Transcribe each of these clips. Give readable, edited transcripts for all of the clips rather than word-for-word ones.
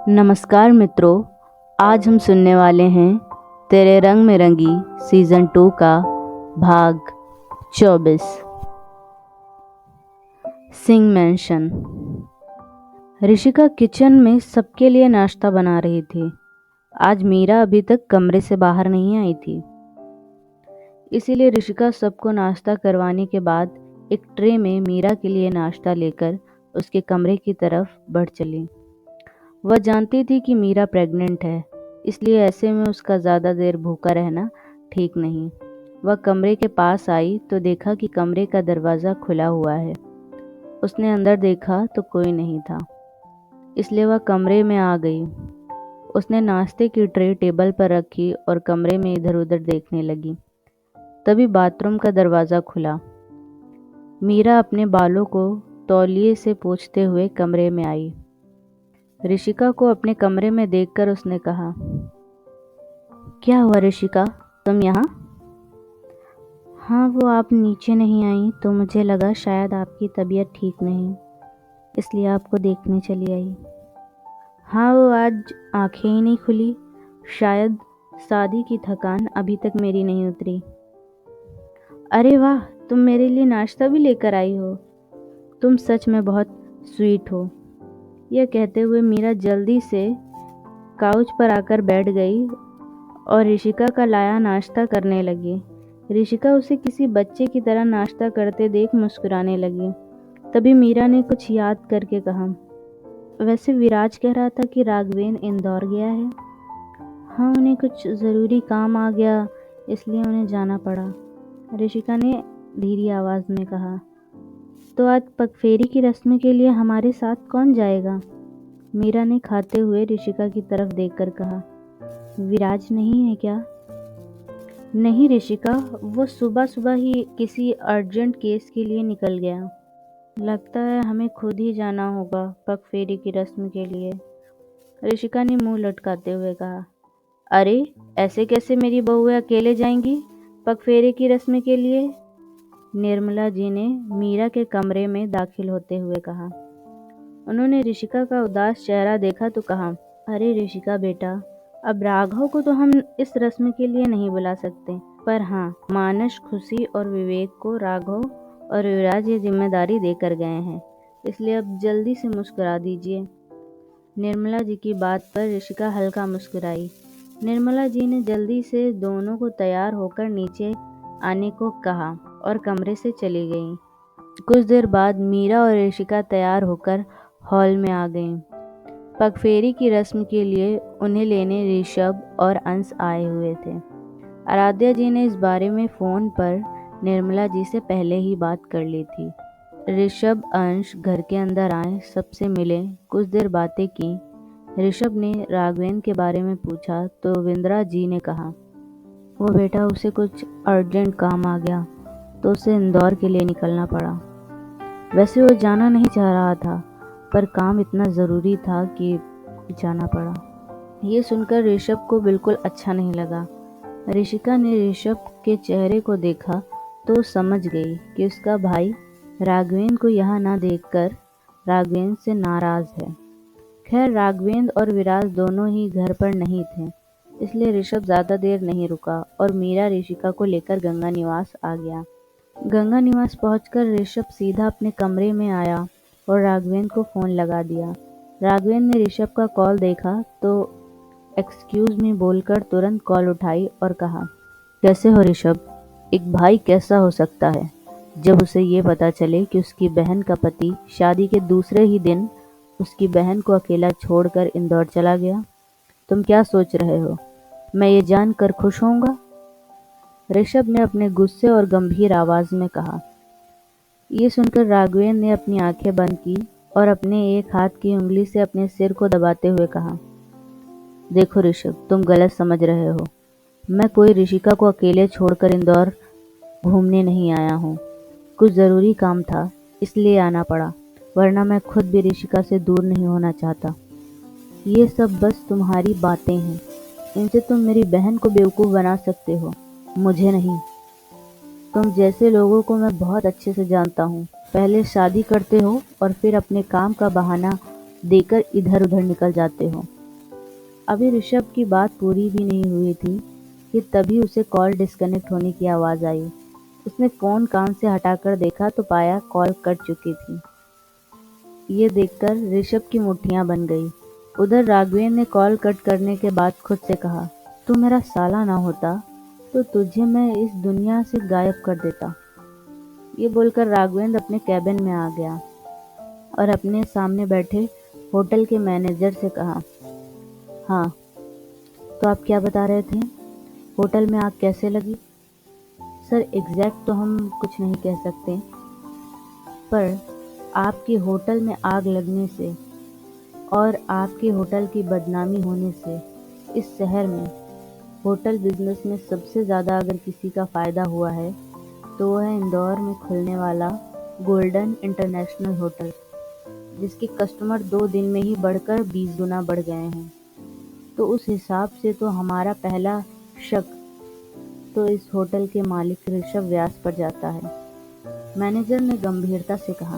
नमस्कार मित्रों, आज हम सुनने वाले हैं तेरे रंग में रंगी सीज़न 2 का भाग 24 सिंह मैंशन। ऋषिका किचन में सबके लिए नाश्ता बना रही थी। आज मीरा अभी तक कमरे से बाहर नहीं आई थी, इसीलिए ऋषिका सबको नाश्ता करवाने के बाद एक ट्रे में मीरा के लिए नाश्ता लेकर उसके कमरे की तरफ बढ़ चली। वह जानती थी कि मीरा प्रेग्नेंट है, इसलिए ऐसे में उसका ज़्यादा देर भूखा रहना ठीक नहीं। वह कमरे के पास आई तो देखा कि कमरे का दरवाज़ा खुला हुआ है। उसने अंदर देखा तो कोई नहीं था, इसलिए वह कमरे में आ गई। उसने नाश्ते की ट्रे टेबल पर रखी और कमरे में इधर उधर देखने लगी। तभी बाथरूम का दरवाज़ा खुला। मीरा अपने बालों को तौलिए से पोंछते हुए कमरे में आई। ऋषिका को अपने कमरे में देखकर उसने कहा, क्या हुआ ऋषिका, तुम यहाँ? हाँ, वो आप नीचे नहीं आई तो मुझे लगा शायद आपकी तबीयत ठीक नहीं, इसलिए आपको देखने चली आई। हाँ, वो आज आंखें ही नहीं खुली, शायद शादी की थकान अभी तक मेरी नहीं उतरी। अरे वाह, तुम मेरे लिए नाश्ता भी लेकर आई हो। तुम सच में बहुत स्वीट हो। यह कहते हुए मीरा जल्दी से काउच पर आकर बैठ गई और ऋषिका का लाया नाश्ता करने लगी। ऋषिका उसे किसी बच्चे की तरह नाश्ता करते देख मुस्कुराने लगी। तभी मीरा ने कुछ याद करके कहा, वैसे विराज कह रहा था कि राघवेन इंदौर गया है। हाँ, उन्हें कुछ ज़रूरी काम आ गया, इसलिए उन्हें जाना पड़ा। ऋषिका ने धीरी आवाज़ में कहा, तो आज पगफेरी की रस्म के लिए हमारे साथ कौन जाएगा? मीरा ने खाते हुए ऋषिका की तरफ देखकर कहा, विराज नहीं है क्या? नहीं ऋषिका, वो सुबह सुबह ही किसी अर्जेंट केस के लिए निकल गया। लगता है हमें खुद ही जाना होगा पगफेरी की रस्म के लिए। ऋषिका ने मुंह लटकाते हुए कहा, अरे ऐसे कैसे मेरी बहुएं अकेले जाएंगी पगफेरी की रस्म के लिए? निर्मला जी ने मीरा के कमरे में दाखिल होते हुए कहा। उन्होंने ऋषिका का उदास चेहरा देखा तो कहा, अरे ऋषिका बेटा, अब राघव को तो हम इस रस्म के लिए नहीं बुला सकते, पर हाँ, मानस, खुशी और विवेक को राघव और युवराज ये जिम्मेदारी देकर गए हैं, इसलिए अब जल्दी से मुस्कुरा दीजिए। निर्मला जी की बात पर ऋषिका हल्का मुस्कुराई। निर्मला जी ने जल्दी से दोनों को तैयार होकर नीचे आने को कहा और कमरे से चली गईं। कुछ देर बाद मीरा और ऋषिका तैयार होकर हॉल में आ गईं। पगफेरी की रस्म के लिए उन्हें लेने ऋषभ और अंश आए हुए थे। आराध्या जी ने इस बारे में फ़ोन पर निर्मला जी से पहले ही बात कर ली थी। ऋषभ अंश घर के अंदर आए, सबसे मिले, कुछ देर बातें की। ऋषभ ने राघवेन के बारे में पूछा तो विंद्रा जी ने कहा, वो बेटा, उसे कुछ अर्जेंट काम आ गया तो उसे इंदौर के लिए निकलना पड़ा। वैसे वो जाना नहीं चाह रहा था, पर काम इतना ज़रूरी था कि जाना पड़ा। ये सुनकर ऋषभ को बिल्कुल अच्छा नहीं लगा। ऋषिका ने ऋषभ के चेहरे को देखा तो समझ गई कि उसका भाई राघवेन को यहाँ ना देखकर राघवेन से नाराज़ है। खैर, राघवेन और विराज दोनों ही घर पर नहीं थे, इसलिए ऋषभ ज़्यादा देर नहीं रुका और मीरा ऋषिका को लेकर गंगा निवास आ गया। गंगा निवास पहुंचकर ऋषभ सीधा अपने कमरे में आया और राघवेन को फ़ोन लगा दिया। राघवेन ने ऋषभ का कॉल देखा तो एक्सक्यूज़ मी बोलकर तुरंत कॉल उठाई और कहा, कैसे हो ऋषभ? एक भाई कैसा हो सकता है जब उसे ये पता चले कि उसकी बहन का पति शादी के दूसरे ही दिन उसकी बहन को अकेला छोड़कर इंदौर चला गया? तुम क्या सोच रहे हो? मैं ये जानकर खुश होऊंगा? ऋषभ ने अपने गुस्से और गंभीर आवाज में कहा। ये सुनकर राघवेन ने अपनी आंखें बंद की और अपने एक हाथ की उंगली से अपने सिर को दबाते हुए कहा, देखो ऋषभ, तुम गलत समझ रहे हो। मैं कोई ऋषिका को अकेले छोड़कर इंदौर घूमने नहीं आया हूँ। कुछ ज़रूरी काम था, इसलिए आना पड़ा, वरना मैं खुद भी ऋषिका से दूर नहीं होना चाहता। ये सब बस तुम्हारी बातें हैं, इनसे तुम मेरी बहन को बेवकूफ़ बना सकते हो, मुझे नहीं। तुम जैसे लोगों को मैं बहुत अच्छे से जानता हूँ। पहले शादी करते हो और फिर अपने काम का बहाना देकर इधर उधर निकल जाते हो। अभी ऋषभ की बात पूरी भी नहीं हुई थी कि तभी उसे कॉल डिस्कनेक्ट होने की आवाज़ आई। उसने फ़ोन कान से हटाकर देखा तो पाया कॉल कट चुकी थी। ये देखकर ऋषभ की मुट्ठियां बन गई। उधर राघवेंद्र ने कॉल कट करने के बाद खुद से कहा, तू मेरा साला ना होता तो तुझे मैं इस दुनिया से गायब कर देता। ये बोलकर राघवेंद्र अपने कैबिन में आ गया और अपने सामने बैठे होटल के मैनेजर से कहा, हाँ, तो आप क्या बता रहे थे? होटल में आग कैसे लगी? सर, एग्जैक्ट तो हम कुछ नहीं कह सकते, पर आपके होटल में आग लगने से और आपके होटल की बदनामी होने से इस शहर में होटल बिजनेस में सबसे ज़्यादा अगर किसी का फ़ायदा हुआ है तो वो है इंदौर में खुलने वाला गोल्डन इंटरनेशनल होटल, जिसके कस्टमर 2 दिन में ही बढ़कर 20 गुना बढ़ गए हैं। तो उस हिसाब से तो हमारा पहला शक तो इस होटल के मालिक ऋषभ व्यास पर जाता है, मैनेजर ने गंभीरता से कहा।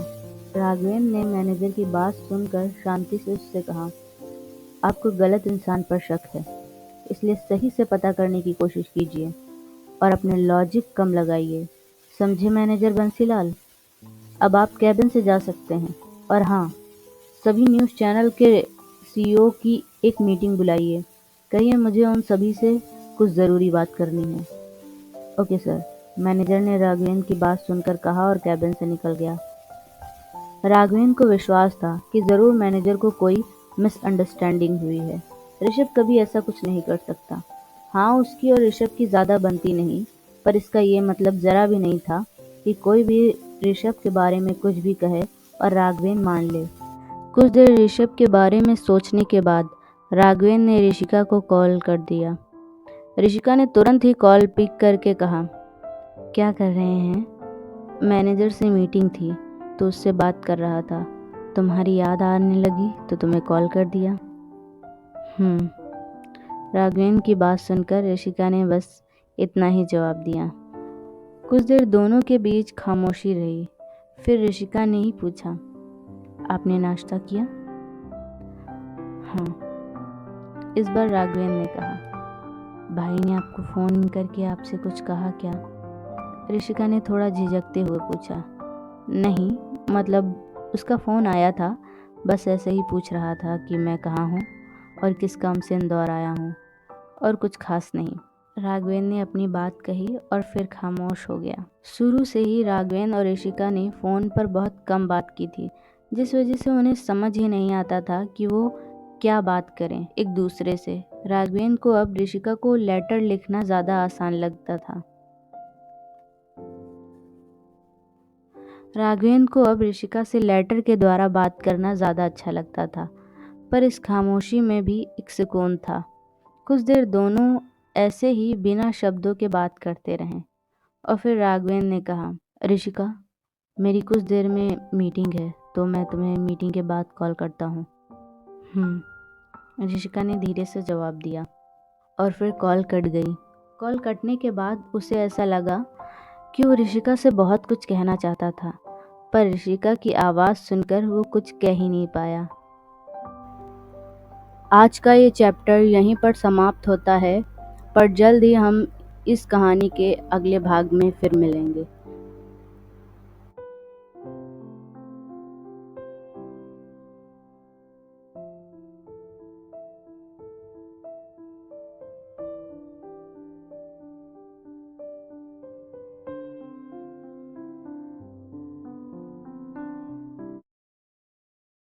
राघवेंद्र ने मैनेजर की बात सुनकर शांति से उससे कहा, आपको गलत इंसान पर शक है, इसलिए सही से पता करने की कोशिश कीजिए और अपने लॉजिक कम लगाइए, समझे मैनेजर बंसीलाल? अब आप कैबिन से जा सकते हैं और हाँ, सभी न्यूज़ चैनल के सीईओ की एक मीटिंग बुलाइए। कहिए मुझे उन सभी से कुछ ज़रूरी बात करनी है। ओके सर, मैनेजर ने राघवेंद्र की बात सुनकर कहा और कैबिन से निकल गया। राघवेंद्र को विश्वास था कि ज़रूर मैनेजर को कोई मिसअंडरस्टैंडिंग हुई है। ऋषभ कभी ऐसा कुछ नहीं कर सकता। हाँ, उसकी और ऋषभ की ज़्यादा बनती नहीं, पर इसका ये मतलब ज़रा भी नहीं था कि कोई भी ऋषभ के बारे में कुछ भी कहे और राघवेंद्र मान ले। कुछ देर ऋषभ के बारे में सोचने के बाद राघवेंद्र ने ऋषिका को कॉल कर दिया। ऋषिका ने तुरंत ही कॉल पिक करके कहा, क्या कर रहे हैं? मैनेजर से मीटिंग थी तो उससे बात कर रहा था। तुम्हारी याद आने लगी तो तुम्हें कॉल कर दिया। राघवेंद्र की बात सुनकर ऋषिका ने बस इतना ही जवाब दिया। कुछ देर दोनों के बीच खामोशी रही। फिर ऋषिका ने ही पूछा, आपने नाश्ता किया? हाँ, इस बार राघवेंद्र ने कहा। भाई ने आपको फ़ोन करके आपसे कुछ कहा क्या? ऋषिका ने थोड़ा झिझकते हुए पूछा। नहीं, मतलब उसका फ़ोन आया था, बस ऐसे ही पूछ रहा था कि मैं कहाँ हूँ और किस काम से इंदौर आया हूँ, और कुछ खास नहीं। राघवेंद्र ने अपनी बात कही और फिर खामोश हो गया। शुरू से ही राघवेंद्र और ऋषिका ने फ़ोन पर बहुत कम बात की थी, जिस वजह से उन्हें समझ ही नहीं आता था कि वो क्या बात करें एक दूसरे से। राघवेंद्र को अब ऋषिका को लेटर लिखना ज़्यादा आसान लगता था। राघवेंद्र को अब ऋषिका से लेटर के द्वारा बात करना ज़्यादा अच्छा लगता था, पर इस खामोशी में भी एक सुकून था। कुछ देर दोनों ऐसे ही बिना शब्दों के बात करते रहें और फिर राघवेंद्र ने कहा, ऋषिका, मेरी कुछ देर में मीटिंग है तो मैं तुम्हें मीटिंग के बाद कॉल करता हूँ। ऋषिका ने धीरे से जवाब दिया और फिर कॉल कट गई। कॉल कटने के बाद उसे ऐसा लगा कि वो ऋषिका से बहुत कुछ कहना चाहता था, पर ऋषिका की आवाज़ सुनकर वो कुछ कह ही नहीं पाया। आज का ये चैप्टर यहीं पर समाप्त होता है, पर जल्द ही हम इस कहानी के अगले भाग में फिर मिलेंगे।